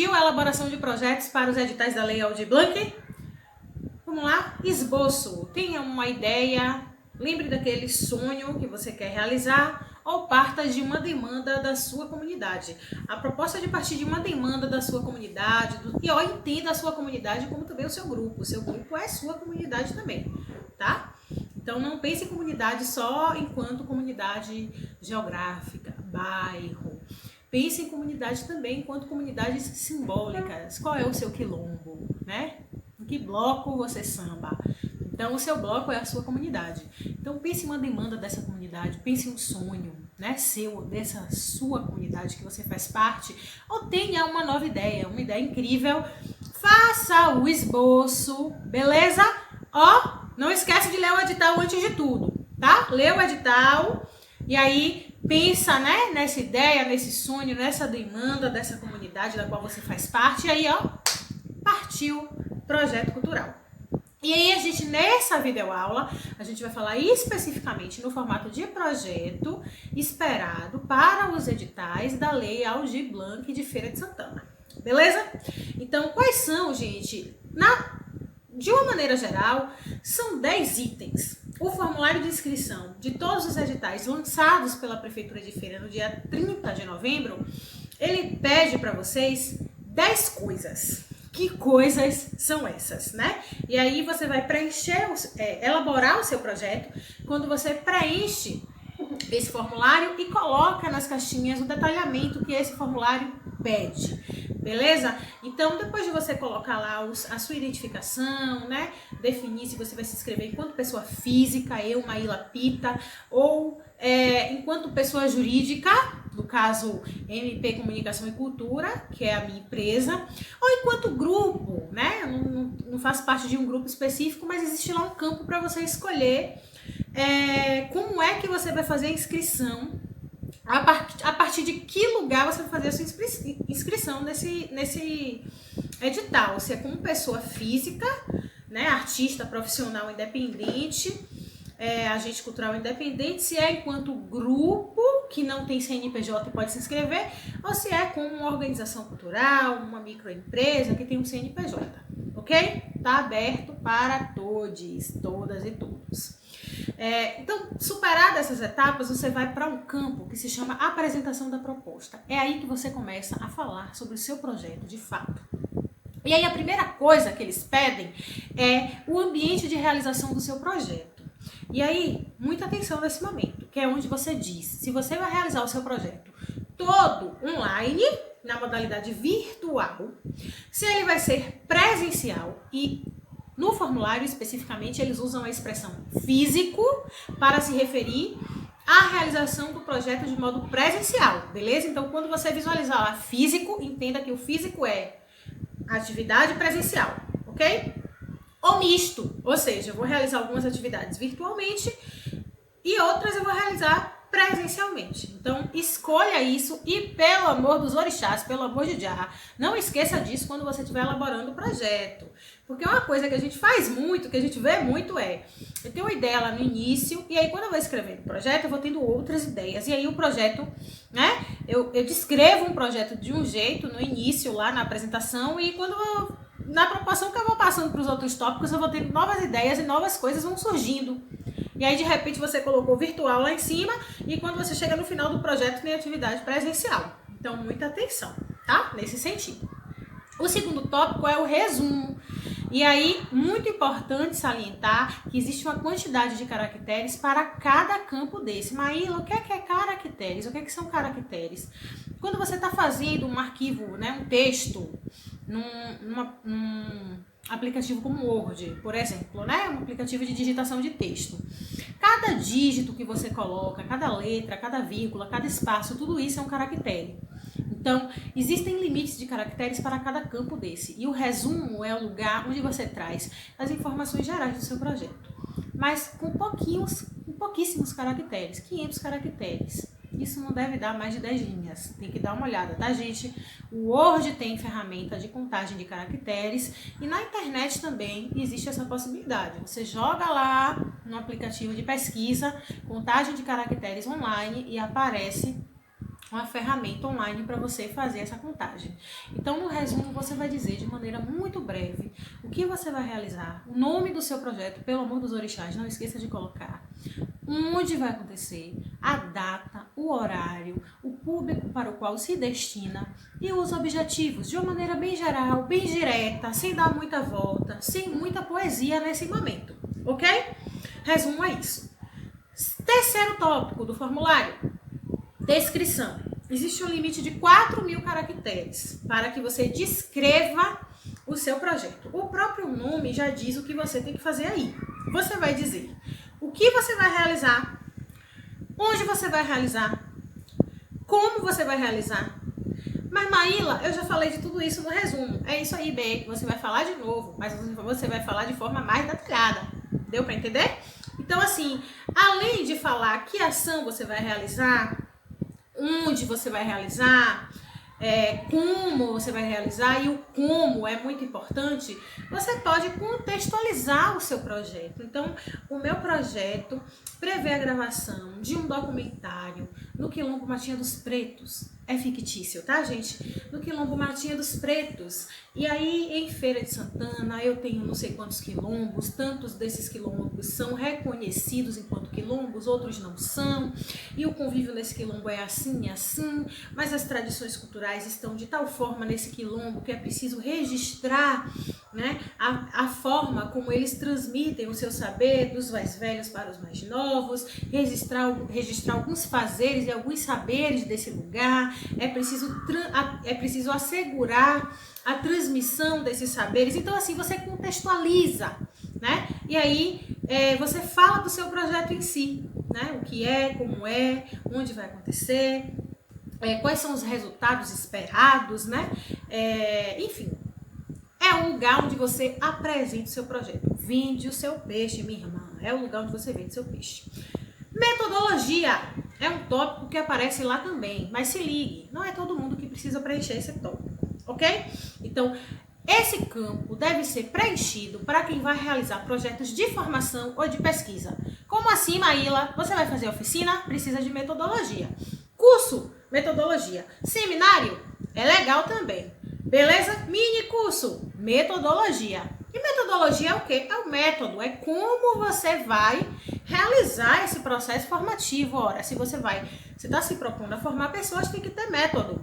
Partiu a elaboração de projetos para os editais da Lei Aldir Blanc? Vamos lá? Esboço. Tenha uma ideia, lembre daquele sonho que você quer realizar ou parta de uma demanda da sua comunidade. A proposta é de partir de uma demanda da sua comunidade e entenda a sua comunidade como também o seu grupo. O seu grupo é sua comunidade também, tá? Então não pense em comunidade só enquanto comunidade geográfica, bairro. Pense em comunidade também enquanto comunidades simbólicas. Qual é o seu quilombo, né? Em que bloco você samba? Então, o seu bloco é a sua comunidade. Então, pense em uma demanda dessa comunidade, pense em um sonho, né, seu, dessa sua comunidade que você faz parte, ou tenha uma nova ideia, uma ideia incrível. Faça o esboço, beleza? Ó, não esquece de ler o edital antes de tudo, tá? Lê o edital e aí pensa, né, nessa ideia, nesse sonho, nessa demanda dessa comunidade da qual você faz parte, e aí, ó, partiu projeto cultural. E aí a gente, nessa videoaula, a gente vai falar especificamente no formato de projeto esperado para os editais da Lei Aldir Blanc de Feira de Santana. Beleza? Então, quais são, gente? De uma maneira geral, são 10 itens. O formulário de inscrição de todos os editais lançados pela Prefeitura de Feira no dia 30 de novembro, ele pede para vocês 10 coisas. Que coisas são essas, né? E aí você vai preencher, elaborar o seu projeto. Quando você preenche esse formulário e coloca nas caixinhas o detalhamento que esse formulário pede, beleza? Então, depois de você colocar lá a sua identificação, né? Definir se você vai se inscrever enquanto pessoa física, eu, Maíla Pita, ou enquanto pessoa jurídica, no caso MP Comunicação e Cultura, que é a minha empresa, ou enquanto grupo, né? Eu não faço parte de um grupo específico, mas existe lá um campo para você escolher como é que você vai fazer a inscrição, a partir de que lugar você vai fazer a sua inscrição nesse edital. Se é como pessoa física, né? Artista profissional independente, agente cultural independente, se é enquanto grupo que não tem CNPJ e pode se inscrever, ou se é como uma organização cultural, uma microempresa que tem um CNPJ, ok? Tá aberto para todos, todas e todos. Então, superadas essas etapas, você vai para um campo que se chama apresentação da proposta. É aí que você começa a falar sobre o seu projeto de fato. E aí a primeira coisa que eles pedem é o ambiente de realização do seu projeto. E aí, muita atenção nesse momento, que é onde você diz se você vai realizar o seu projeto todo online, na modalidade virtual, se ele vai ser presencial, e no formulário especificamente eles usam a expressão físico para se referir à realização do projeto de modo presencial, beleza? Então, quando você visualizar lá físico, entenda que o físico é atividade presencial, ok? Ou misto, ou seja, eu vou realizar algumas atividades virtualmente e outras eu vou realizar presencialmente. Então, escolha isso e, pelo amor dos orixás, pelo amor de Jah, não esqueça disso quando você estiver elaborando o projeto. Porque uma coisa que a gente faz muito, que a gente vê muito eu tenho uma ideia lá no início e aí quando eu vou escrevendo o projeto, eu vou tendo outras ideias. E aí o projeto, né, eu descrevo um projeto de um jeito no início, lá na apresentação, e na proporção que eu vou passando para os outros tópicos, eu vou tendo novas ideias e novas coisas vão surgindo. E aí, de repente, você colocou virtual lá em cima e quando você chega no final do projeto, tem atividade presencial. Então, muita atenção, tá? Nesse sentido. O segundo tópico é o resumo. E aí, muito importante salientar que existe uma quantidade de caracteres para cada campo desse. Maíla, o que é caracteres? O que são caracteres? Quando você está fazendo um arquivo, né, um texto, num aplicativo como o Word, por exemplo, né, um aplicativo de digitação de texto. Cada dígito que você coloca, cada letra, cada vírgula, cada espaço, tudo isso é um caractere. Então, existem limites de caracteres para cada campo desse. E o resumo é o lugar onde você traz as informações gerais do seu projeto. Mas com pouquíssimos caracteres, 500 caracteres. Isso não deve dar mais de 10 linhas. Tem que dar uma olhada, tá, gente? O Word tem ferramenta de contagem de caracteres e na internet também existe essa possibilidade. Você joga lá no aplicativo de pesquisa, contagem de caracteres online, e aparece uma ferramenta online para você fazer essa contagem. Então, no resumo, você vai dizer de maneira muito breve o que você vai realizar, o nome do seu projeto, pelo amor dos orixás, não esqueça de colocar, onde vai acontecer, a data, o horário, o público para o qual se destina e os objetivos, de uma maneira bem geral, bem direta, sem dar muita volta, sem muita poesia nesse momento, ok? Resumo é isso. Terceiro tópico do formulário, descrição. Existe um limite de 4.000 caracteres para que você descreva o seu projeto. O próprio nome já diz o que você tem que fazer aí. Você vai dizer o que você vai realizar, onde você vai realizar, como você vai realizar. Mas, Maíla, eu já falei de tudo isso no resumo. É isso aí, B. Você vai falar de novo, mas você vai falar de forma mais detalhada. Deu para entender? Então, assim, além de falar que ação você vai realizar, onde você vai realizar, como você vai realizar, e o como é muito importante, você pode contextualizar o seu projeto. Então, o meu projeto prevê a gravação de um documentário no Quilombo Matinha dos Pretos. É fictício, tá, gente? No Quilombo Matinha dos Pretos. E aí, em Feira de Santana, eu tenho não sei quantos quilombos, tantos desses quilombos são reconhecidos enquanto quilombos, outros não são, e o convívio nesse quilombo é assim, mas as tradições culturais estão de tal forma nesse quilombo que é preciso registrar, né, a forma como eles transmitem o seu saber dos mais velhos para os mais novos, registrar alguns fazeres e alguns saberes desse lugar. É preciso assegurar a transmissão desses saberes. Então, assim, você contextualiza, né? E aí, você fala do seu projeto em si, né? O que é, como é, onde vai acontecer, quais são os resultados esperados, né? Enfim, é um lugar onde você apresenta o seu projeto. Vende o seu peixe, minha irmã. É o lugar onde você vende o seu peixe. Metodologia é um tópico que aparece lá também, mas se ligue, não é todo mundo que precisa preencher esse tópico, ok? Então, esse campo deve ser preenchido para quem vai realizar projetos de formação ou de pesquisa. Como assim, Maíla? Você vai fazer oficina? Precisa de metodologia. Curso? Metodologia. Seminário? É legal também. Beleza? Mini curso? Metodologia. E metodologia é o quê? É o método, é como você vai realizar esse processo formativo. Ora, se você está se propondo a formar pessoas, tem que ter método.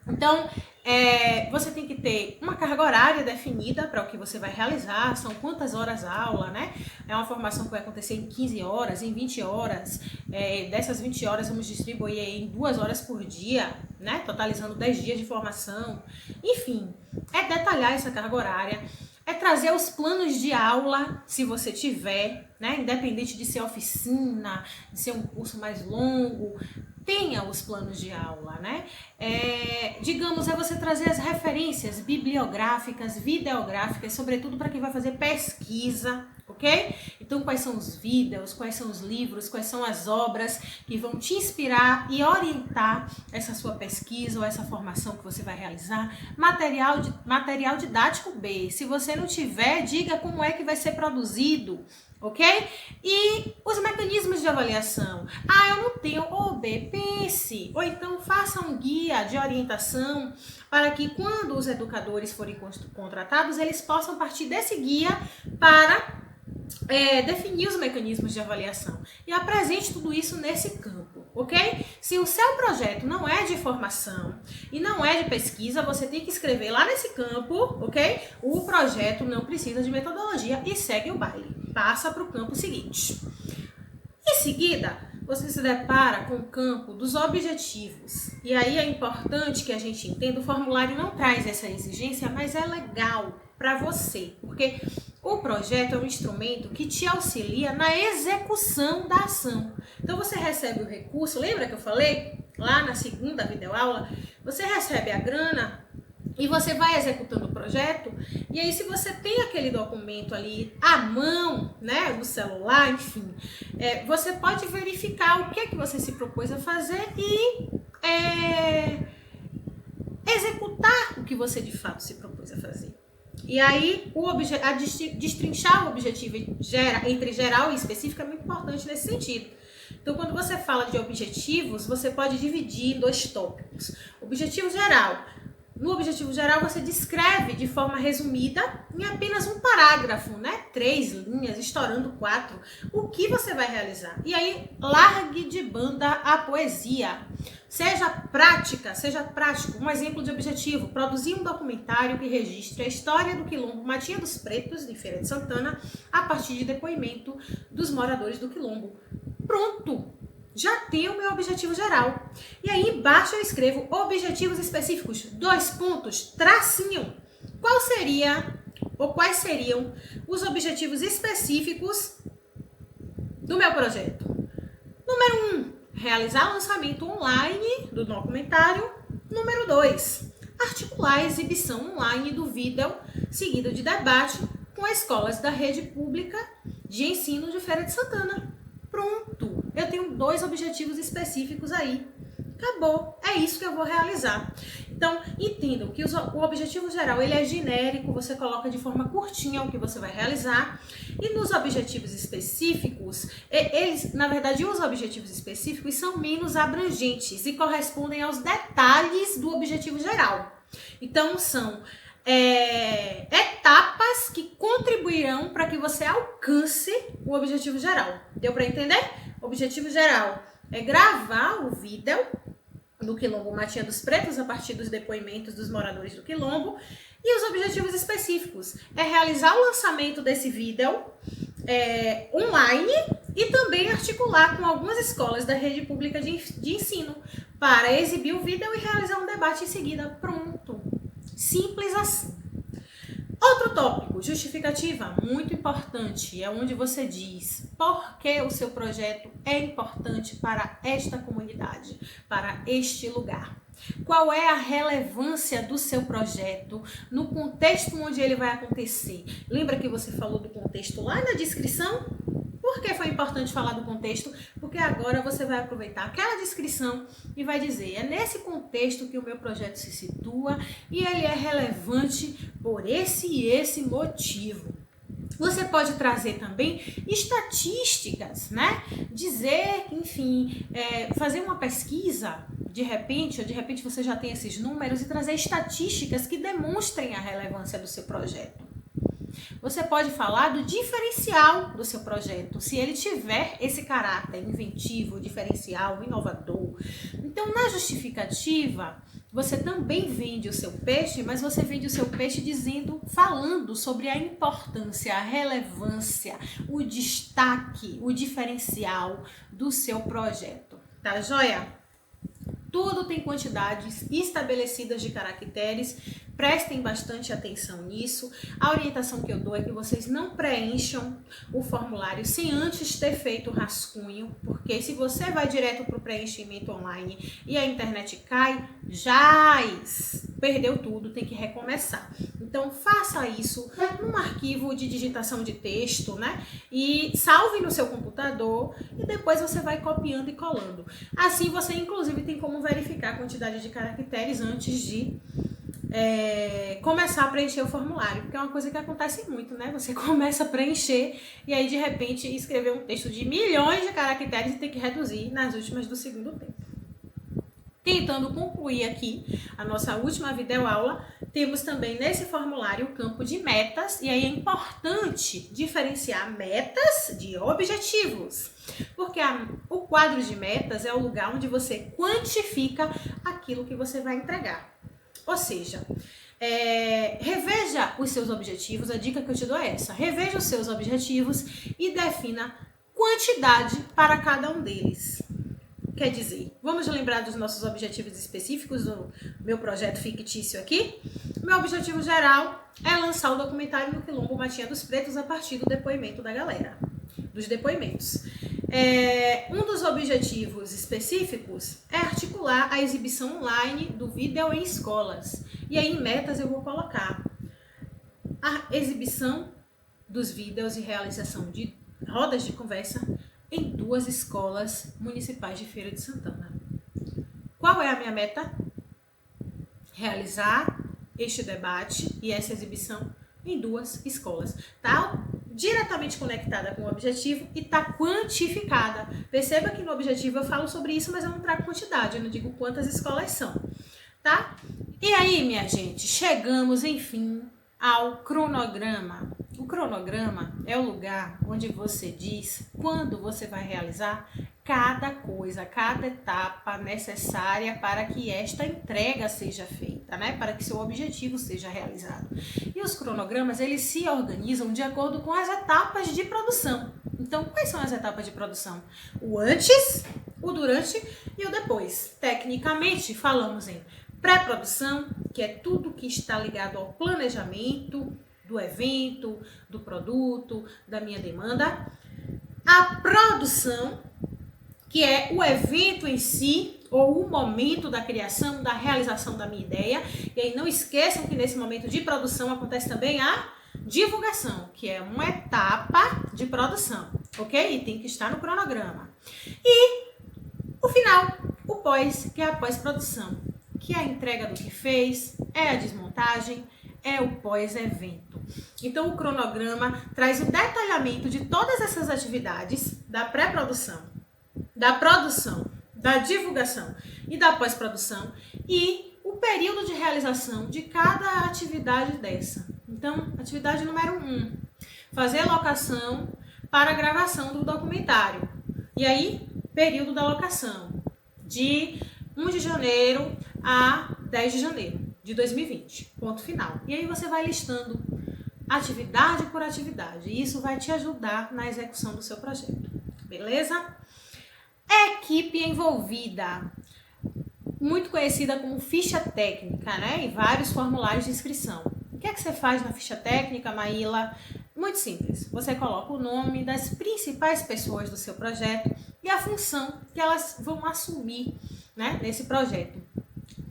Então, você tem que ter uma carga horária definida para o que você vai realizar, são quantas horas aula, né? É uma formação que vai acontecer em 15 horas, em 20 horas, dessas 20 horas vamos distribuir em 2 horas por dia, né? Totalizando 10 dias de formação. Enfim, detalhar essa carga horária, trazer os planos de aula, se você tiver, né? Independente de ser oficina, de ser um curso mais longo, tenha os planos de aula, né? Digamos, você trazer as referências bibliográficas, videográficas, sobretudo para quem vai fazer pesquisa, ok? Então, quais são os vídeos, quais são os livros, quais são as obras que vão te inspirar e orientar essa sua pesquisa ou essa formação que você vai realizar. Material didático B. Se você não tiver, diga como é que vai ser produzido, ok? E os mecanismos de avaliação. Eu não tenho OB, pense. Ou então faça um guia de orientação para que quando os educadores forem contratados, eles possam partir desse guia para definir os mecanismos de avaliação. E apresente tudo isso nesse campo, ok? Se o seu projeto não é de formação e não é de pesquisa, você tem que escrever lá nesse campo, ok? O projeto não precisa de metodologia e segue o baile. Passa para o campo seguinte. Em seguida, você se depara com o campo dos objetivos. E aí é importante que a gente entenda, o formulário não traz essa exigência, mas é legal para você, porque o projeto é um instrumento que te auxilia na execução da ação. Então você recebe o recurso, lembra que eu falei lá na segunda videoaula? Você recebe a grana e você vai executando o projeto, e aí se você tem aquele documento ali à mão, né, no celular, enfim, você pode verificar o que é que você se propôs a fazer e executar o que você de fato se propôs a fazer. E aí, destrinchar o objetivo entre geral e específico é muito importante nesse sentido. Então, quando você fala de objetivos, você pode dividir em 2 tópicos. Objetivo geral. No objetivo geral, você descreve de forma resumida, em apenas um parágrafo, né? 3 linhas, estourando 4, o que você vai realizar. E aí, largue de banda a poesia. Seja prática, seja prático. Um exemplo de objetivo: produzir um documentário que registre a história do Quilombo Matinha dos Pretos, de Feira de Santana, a partir de depoimento dos moradores do Quilombo. Pronto! Já tenho o meu objetivo geral. E aí embaixo eu escrevo objetivos específicos, 2 pontos, tracinho. Qual seria, ou quais seriam os objetivos específicos do meu projeto? Número 1, realizar o lançamento online do documentário. Número 2, articular a exibição online do vídeo, seguido de debate com escolas da rede pública de ensino de Feira de Santana. Pronto, eu tenho 2 objetivos específicos aí. Acabou, é isso que eu vou realizar. Então, entendam que o objetivo geral, ele é genérico, você coloca de forma curtinha o que você vai realizar. E nos objetivos específicos, eles, na verdade, os objetivos específicos são menos abrangentes e correspondem aos detalhes do objetivo geral. Então, são etapas que contribuirão para que você alcance o objetivo geral. Deu para entender? O objetivo geral é gravar o vídeo do Quilombo Matinha dos Pretos a partir dos depoimentos dos moradores do Quilombo. E os objetivos específicos é realizar o lançamento desse vídeo online e também articular com algumas escolas da rede pública de ensino para exibir o vídeo e realizar um debate em seguida. Pronto. Simples assim. Outro tópico, justificativa, muito importante, é onde você diz por que o seu projeto é importante para esta comunidade, para este lugar. Qual é a relevância do seu projeto no contexto onde ele vai acontecer? Lembra que você falou do contexto lá na descrição? Por que foi importante falar do contexto? Porque agora você vai aproveitar aquela descrição e vai dizer: é nesse contexto que o meu projeto se situa e ele é relevante por esse e esse motivo. Você pode trazer também estatísticas, né? Dizer, enfim, fazer uma pesquisa, de repente você já tem esses números, e trazer estatísticas que demonstrem a relevância do seu projeto. Você pode falar do diferencial do seu projeto, se ele tiver esse caráter inventivo, diferencial, inovador. Então, na justificativa, você também vende o seu peixe, mas você vende o seu peixe falando sobre a importância, a relevância, o destaque, o diferencial do seu projeto. Tá joia? Tudo tem quantidades estabelecidas de caracteres. Prestem bastante atenção nisso. A orientação que eu dou é que vocês não preencham o formulário sem antes ter feito o rascunho, porque se você vai direto para o preenchimento online e a internet cai, perdeu tudo, tem que recomeçar. Então, faça isso num arquivo de digitação de texto, né? E salve no seu computador e depois você vai copiando e colando. Assim, você inclusive tem como verificar a quantidade de caracteres antes de começar a preencher o formulário, porque é uma coisa que acontece muito, né? Você começa a preencher e aí de repente escrever um texto de milhões de caracteres e tem que reduzir nas últimas do segundo tempo. Tentando concluir aqui a nossa última videoaula, temos também nesse formulário o campo de metas, e aí é importante diferenciar metas de objetivos, porque o quadro de metas é o lugar onde você quantifica aquilo que você vai entregar. Ou seja, reveja os seus objetivos, a dica que eu te dou é essa: reveja os seus objetivos e defina quantidade para cada um deles. Quer dizer, vamos lembrar dos nossos objetivos específicos do meu projeto fictício aqui? Meu objetivo geral é lançar o documentário do Quilombo Matinha dos Pretos a partir do depoimento da galera, dos depoimentos. Um dos objetivos específicos é articular a exibição online do vídeo em escolas. E aí em metas eu vou colocar a exibição dos vídeos e realização de rodas de conversa em 2 escolas municipais de Feira de Santana. Qual é a minha meta? Realizar este debate e essa exibição em 2 escolas, tá? diretamente conectada com o objetivo e está quantificada. Perceba que no objetivo eu falo sobre isso, mas eu não trago quantidade, eu não digo quantas escolas são, tá? E aí, minha gente, chegamos, enfim, ao cronograma. O cronograma é o lugar onde você diz quando você vai realizar cada coisa, cada etapa necessária para que esta entrega seja feita, né? Para que seu objetivo seja realizado. E os cronogramas, eles se organizam de acordo com as etapas de produção. Então, quais são as etapas de produção? O antes, o durante e o depois. Tecnicamente, falamos em pré-produção, que é tudo que está ligado ao planejamento do evento, do produto, da minha demanda. A produção, que é o evento em si, ou o momento da criação, da realização da minha ideia. E aí não esqueçam que nesse momento de produção acontece também a divulgação, que é uma etapa de produção, ok? E tem que estar no cronograma. E o final, o pós, que é a pós-produção, que é a entrega do que fez, é a desmontagem, é o pós-evento. Então o cronograma traz o detalhamento de todas essas atividades da pré-produção, da produção, da divulgação e da pós-produção e o período de realização de cada atividade dessa. Então, atividade número 1, fazer a locação para a gravação do documentário. E aí, período da locação, de 1 de janeiro a 10 de janeiro de 2020, ponto final. E aí você vai listando atividade por atividade, e isso vai te ajudar na execução do seu projeto, beleza? Equipe envolvida, muito conhecida como ficha técnica, né? E vários formulários de inscrição. O que é que você faz na ficha técnica, Maíla? Muito simples. Você coloca o nome das principais pessoas do seu projeto e a função que elas vão assumir, né, nesse projeto.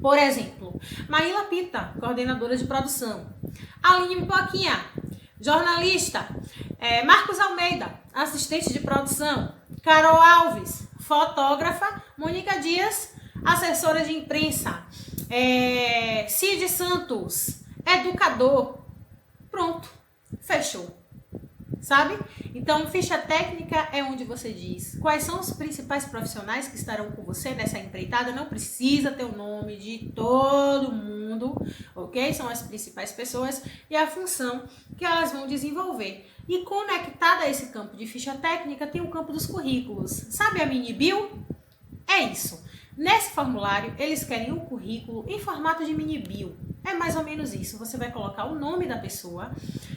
Por exemplo, Maíla Pita, coordenadora de produção. Aline Pipoquinha, jornalista. Marcos Almeida, assistente de produção. Carol Alves, fotógrafa. Mônica Dias, assessora de imprensa. Cid Santos, educador. Pronto, fechou. Sabe? Então, ficha técnica é onde você diz quais são os principais profissionais que estarão com você nessa empreitada. Não precisa ter o nome de todo mundo, ok? São as principais pessoas e a função que elas vão desenvolver. E conectada a esse campo de ficha técnica tem o campo dos currículos. Sabe a mini bio? É isso. Nesse formulário, eles querem um currículo em formato de mini bio. É mais ou menos isso. Você vai colocar o nome da pessoa,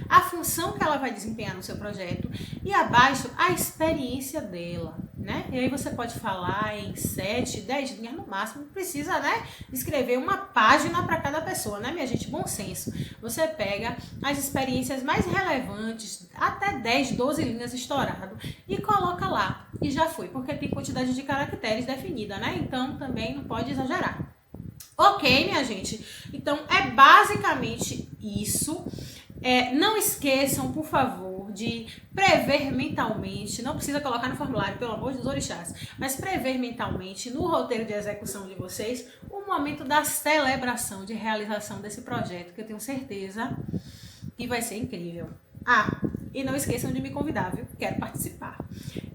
a função que ela vai desempenhar no seu projeto e abaixo a experiência dela, né? E aí você pode falar em 7, 10 linhas no máximo. Não precisa, né, escrever uma página para cada pessoa, né, minha gente? Bom senso. Você pega as experiências mais relevantes, até 10, 12 linhas estourado, e coloca lá. E já foi, porque tem quantidade de caracteres definida, né? Então também não pode exagerar. Ok, minha gente? Então é basicamente isso. Não esqueçam, por favor, de prever mentalmente, não precisa colocar no formulário, pelo amor dos orixás, mas prever mentalmente no roteiro de execução de vocês o momento da celebração de realização desse projeto, que eu tenho certeza que vai ser incrível. E não esqueçam de me convidar, viu? Quero participar.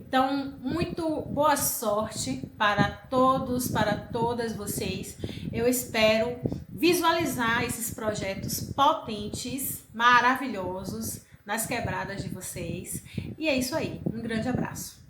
Então, muito boa sorte para todos, para todas vocês. Eu espero visualizar esses projetos potentes, maravilhosos, nas quebradas de vocês. E é isso aí. Um grande abraço.